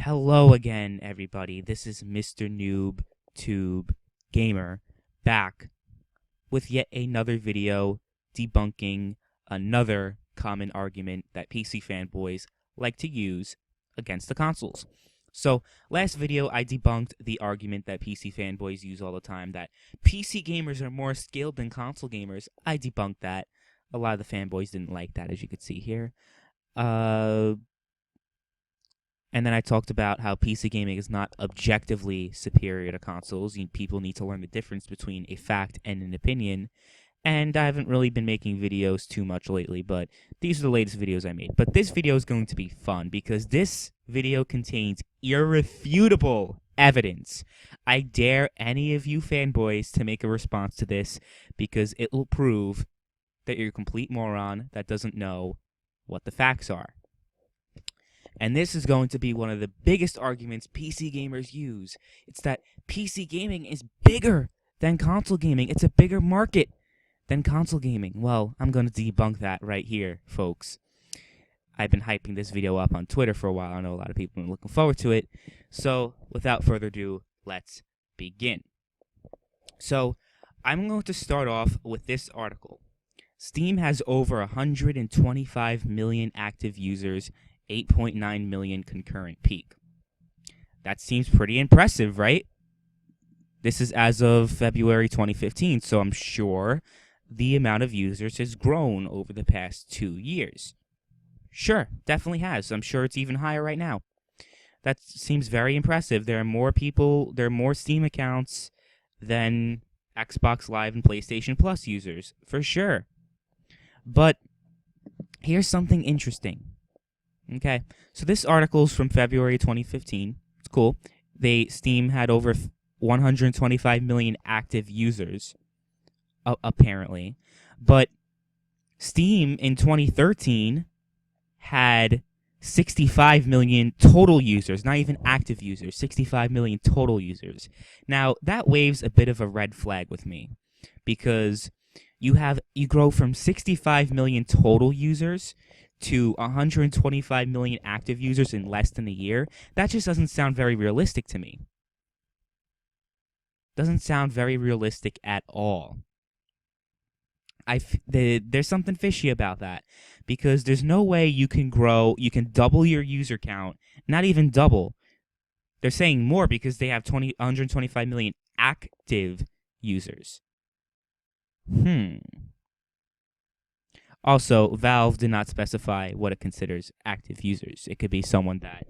Hello again, everybody. This is MrNoobTubeGamer back with yet another video debunking another common argument that PC fanboys like to use against the consoles. So, last video I debunked the argument that PC fanboys use all the time that PC gamers are more skilled than console gamers. I debunked that. A lot of the fanboys didn't like that, as you can see here. And then I talked about how PC gaming is not objectively superior to consoles. People need to learn the difference between a fact and an opinion. And I haven't really been making videos too much lately, but these are the latest videos I made. But this video is going to be fun because this video contains irrefutable evidence. I dare any of you fanboys to make a response to this because it will prove that you're a complete moron that doesn't know what the facts are. And this is going to be one of the biggest arguments PC gamers use. It's that PC gaming is bigger than console gaming. It's a bigger market than console gaming. Well, I'm going to debunk that right here, folks. I've been hyping this video up on Twitter for a while. I know a lot of people are looking forward to it. So, without further ado, let's begin. So, I'm going to start off with this article. Steam has over 125 million active users, 8.9 million concurrent peak. That seems pretty impressive, right? This is as of February 2015, so I'm sure the amount of users has grown over the past 2 years. Sure, definitely has. I'm sure it's even higher right now. That seems very impressive. There are more Steam accounts than Xbox Live and PlayStation Plus users, for sure. But here's something interesting. Okay, so this article is from February 2015. It's cool. Steam had over 125 million active users, apparently. But Steam in 2013 had 65 million total users, not even active users, 65 million total users. Now, that waves a bit of a red flag with me because you grow from 65 million total users to 125 million active users in less than a year. That just doesn't sound very realistic to me. Doesn't sound very realistic at all. There's something fishy about that because there's no way you can double your user count, not even double. They're saying more because they have 125 million active users. Also, Valve did not specify what it considers active users. It could be someone that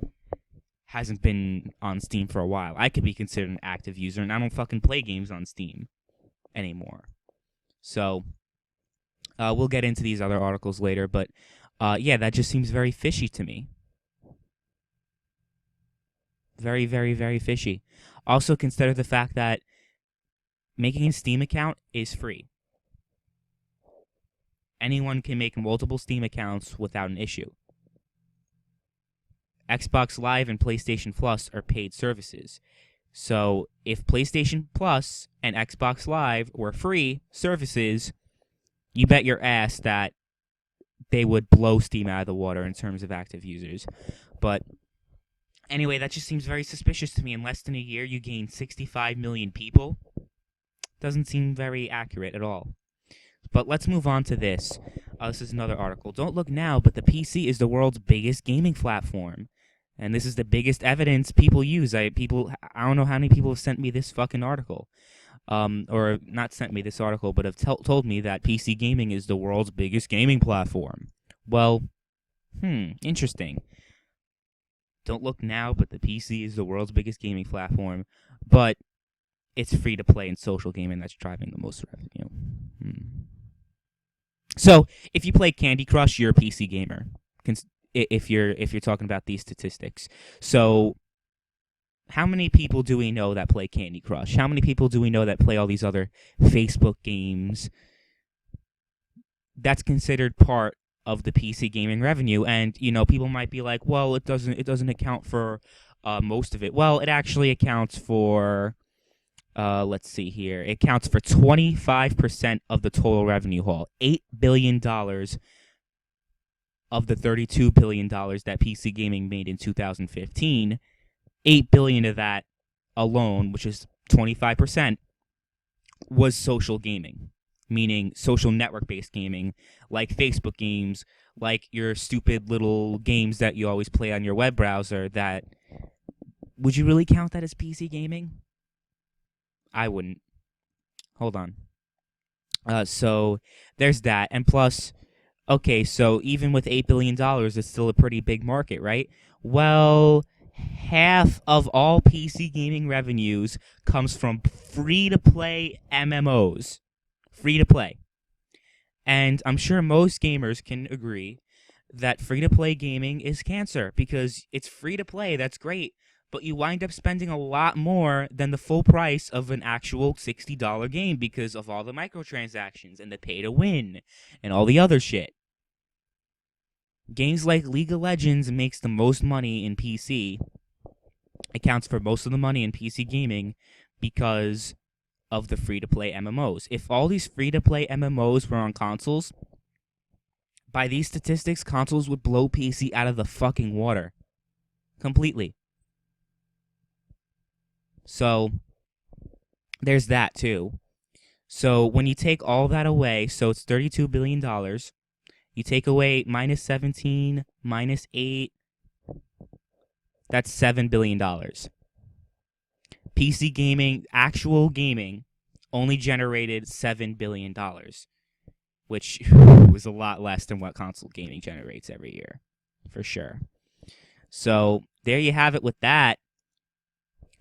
hasn't been on Steam for a while. I could be considered an active user, and I don't fucking play games on Steam anymore. So, we'll get into these other articles later, but yeah, that just seems very fishy to me. Very, very, very fishy. Also, consider the fact that making a Steam account is free. Anyone can make multiple Steam accounts without an issue. Xbox Live and PlayStation Plus are paid services. So if PlayStation Plus and Xbox Live were free services, you bet your ass that they would blow Steam out of the water in terms of active users. But anyway, that just seems very suspicious to me. In less than a year, you gain 65 million people. Doesn't seem very accurate at all. But let's move on to this. This is another article. Don't look now, but the PC is the world's biggest gaming platform. And this is the biggest evidence people use. I don't know how many people have sent me this fucking article. Or not sent me this article, but have told me that PC gaming is the world's biggest gaming platform. Well, interesting. Don't look now, but the PC is the world's biggest gaming platform. But it's free to play and social gaming that's driving the most revenue. So, if you play Candy Crush, you're a PC gamer. If you're talking about these statistics. So, how many people do we know that play Candy Crush? How many people do we know that play all these other Facebook games? That's considered part of the PC gaming revenue, and people might be like, "Well, it doesn't account for most of it." Well, it actually accounts for. Let's see here. It counts for 25% of the total revenue haul. $8 billion of the $32 billion that PC gaming made in 2015 $8 billion of that alone, which is 25%, was social gaming, meaning social network-based gaming, like Facebook games, like your stupid little games that you always play on your web browser. That would you really count that as PC gaming? I wouldn't. Hold on. So there's that, and plus, okay, so even with $8 billion, it's still a pretty big market, right? Well, half of all PC gaming revenues comes from free-to-play MMOs. Free-to-play. And I'm sure most gamers can agree that free-to-play gaming is cancer, because it's free-to-play, that's great, but you wind up spending a lot more than the full price of an actual $60 game because of all the microtransactions and the pay-to-win and all the other shit. Games like League of Legends makes the most money in PC, accounts for most of the money in PC gaming because of the free-to-play MMOs. If all these free-to-play MMOs were on consoles, by these statistics, consoles would blow PC out of the fucking water. Completely. So, there's that too. So, when you take all that away, so it's $32 billion, you take away minus 17, minus 8, that's $7 billion. PC gaming, actual gaming, only generated $7 billion, which was a lot less than what console gaming generates every year, for sure. So, there you have it with that.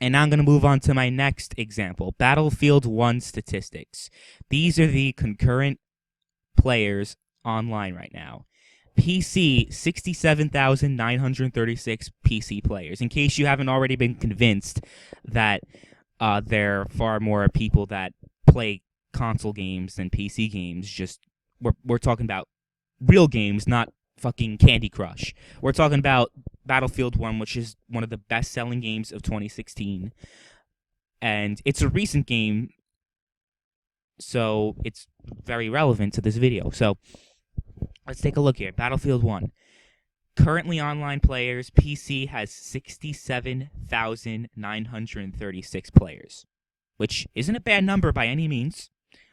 And now I'm going to move on to my next example, Battlefield 1 statistics. These are the concurrent players online right now. PC, 67,936 PC players. In case you haven't already been convinced that there are far more people that play console games than PC games, just we're talking about real games, not fucking Candy Crush. We're talking about Battlefield 1, which is one of the best-selling games of 2016. And it's a recent game, so it's very relevant to this video. So, let's take a look here. Battlefield 1. Currently online players, PC has 67,936 players, which isn't a bad number by any means,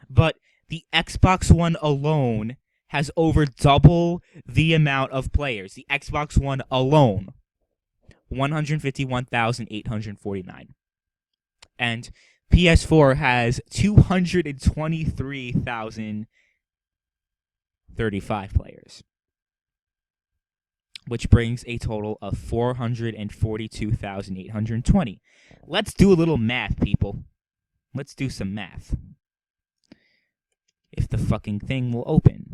but the Xbox One alone has over double the amount of players. The Xbox One alone, 151,849. And PS4 has 223,035 players, which brings a total of 442,820. Let's do a little math, people. Let's do some math. If the fucking thing will open.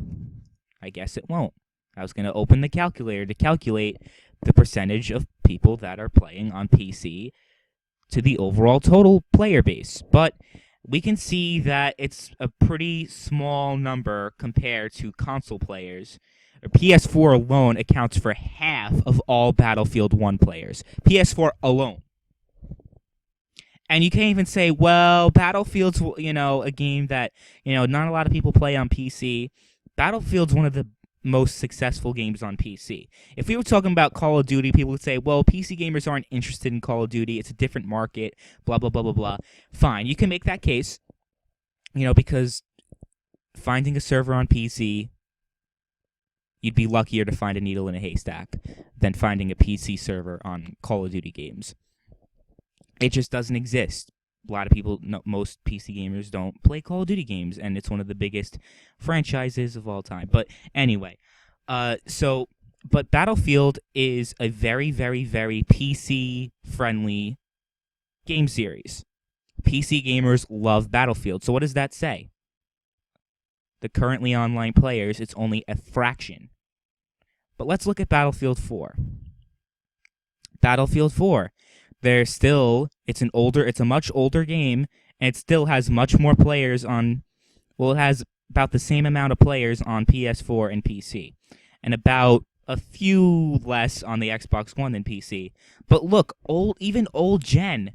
I guess it won't. I was going to open the calculator to calculate the percentage of people that are playing on PC to the overall total player base. But we can see that it's a pretty small number compared to console players. PS4 alone accounts for half of all Battlefield 1 players. PS4 alone. And you can't even say, well, Battlefield's, a game that, not a lot of people play on PC. Battlefield's one of the most successful games on PC. If we were talking about Call of Duty, people would say, well, PC gamers aren't interested in Call of Duty. It's a different market, blah, blah, blah, blah, blah. Fine, you can make that case, because finding a server on PC, you'd be luckier to find a needle in a haystack than finding a PC server on Call of Duty games. It just doesn't exist. A lot of people, most PC gamers don't play Call of Duty games, and it's one of the biggest franchises of all time. But anyway, but Battlefield is a very, very, very PC-friendly game series. PC gamers love Battlefield. So what does that say? The currently online players, it's only a fraction. But let's look at Battlefield 4. Battlefield 4. It's a much older game, and it still has much more players on, it has about the same amount of players on PS4 and PC, and about a few less on the Xbox One than PC. But look, even old gen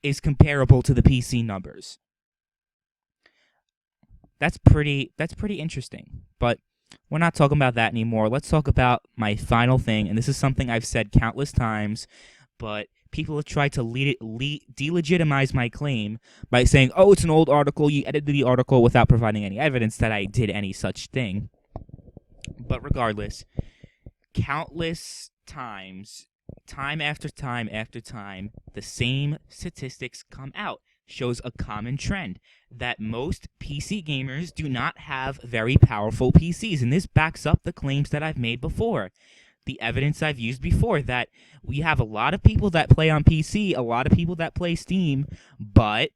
is comparable to the PC numbers. That's pretty interesting, but we're not talking about that anymore. Let's talk about my final thing, and this is something I've said countless times, but people have tried to delegitimize my claim by saying, oh, it's an old article, you edited the article, without providing any evidence that I did any such thing. But regardless, countless times, time after time after time, the same statistics come out. Shows a common trend that most PC gamers do not have very powerful PCs, and this backs up the claims that I've made before. The evidence I've used before, that we have a lot of people that play on PC, a lot of people that play Steam, but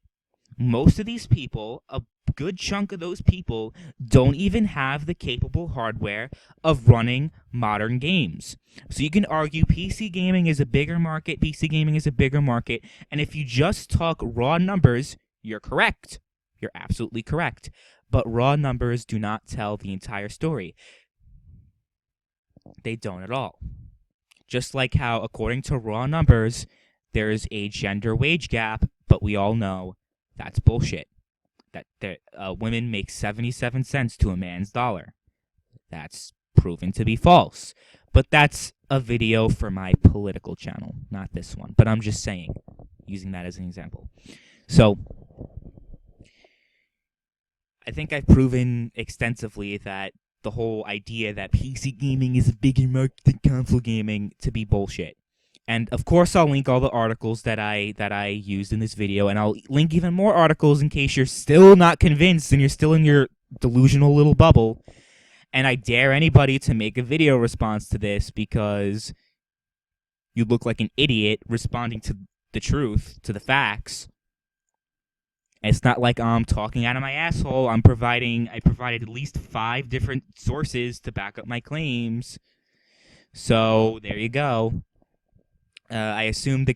most of these people, a good chunk of those people, don't even have the capable hardware of running modern games. So you can argue PC gaming is a bigger market, and if you just talk raw numbers, you're correct. You're absolutely correct. But raw numbers do not tell the entire story. They don't at all. Just like how, according to raw numbers, there's a gender wage gap, but we all know that's bullshit. That women make 77 cents to a man's dollar. That's proven to be false. But that's a video for my political channel, not this one. But I'm just saying, using that as an example. So, I think I've proven extensively that the whole idea that PC gaming is a bigger market than console gaming to be bullshit. And of course, I'll link all the articles that I used in this video, and I'll link even more articles in case you're still not convinced and you're still in your delusional little bubble. And I dare anybody to make a video response to this, because you look like an idiot responding to the truth, to the facts. And it's not like I'm talking out of my asshole. I provided at least 5 different sources to back up my claims. So there you go. I assume the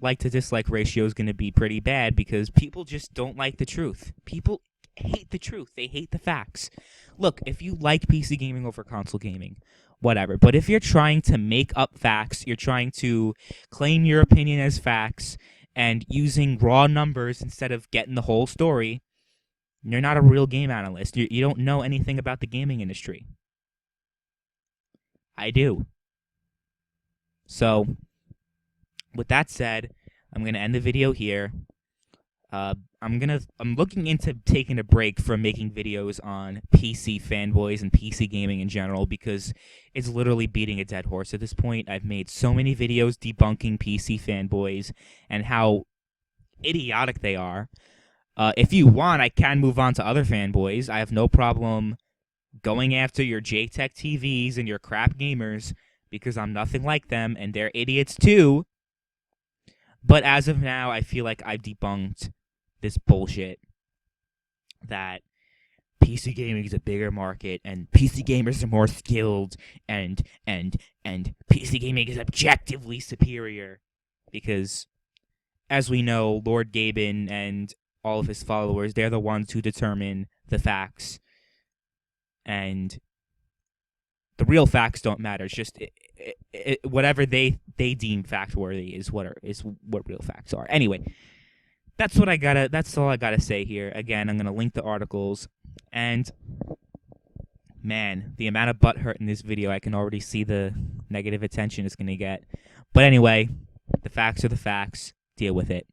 like to dislike ratio is going to be pretty bad, because people just don't like the truth. People hate the truth. They hate the facts. Look, if you like PC gaming over console gaming, whatever. But if you're trying to make up facts, you're trying to claim your opinion as facts, and using raw numbers instead of getting the whole story, you're not a real game analyst. You don't know anything about the gaming industry. I do. So, with that said, I'm gonna end the video here. I'm looking into taking a break from making videos on PC fanboys and PC gaming in general, because it's literally beating a dead horse at this point. I've made so many videos debunking PC fanboys and how idiotic they are. If you want, I can move on to other fanboys. I have no problem going after your JTech TVs and your crap gamers, because I'm nothing like them, and they're idiots too. But as of now, I feel like I've debunked this bullshit that PC gaming is a bigger market, and PC gamers are more skilled, and PC gaming is objectively superior. Because, as we know, Lord Gaben and all of his followers, they're the ones who determine the facts. And the real facts don't matter. It's just whatever they deem fact-worthy is what real facts are. Anyway, that's all I gotta say here. Again, I'm gonna link the articles, and man, the amount of butthurt in this video, I can already see the negative attention it's gonna get. But anyway, the facts are the facts. Deal with it.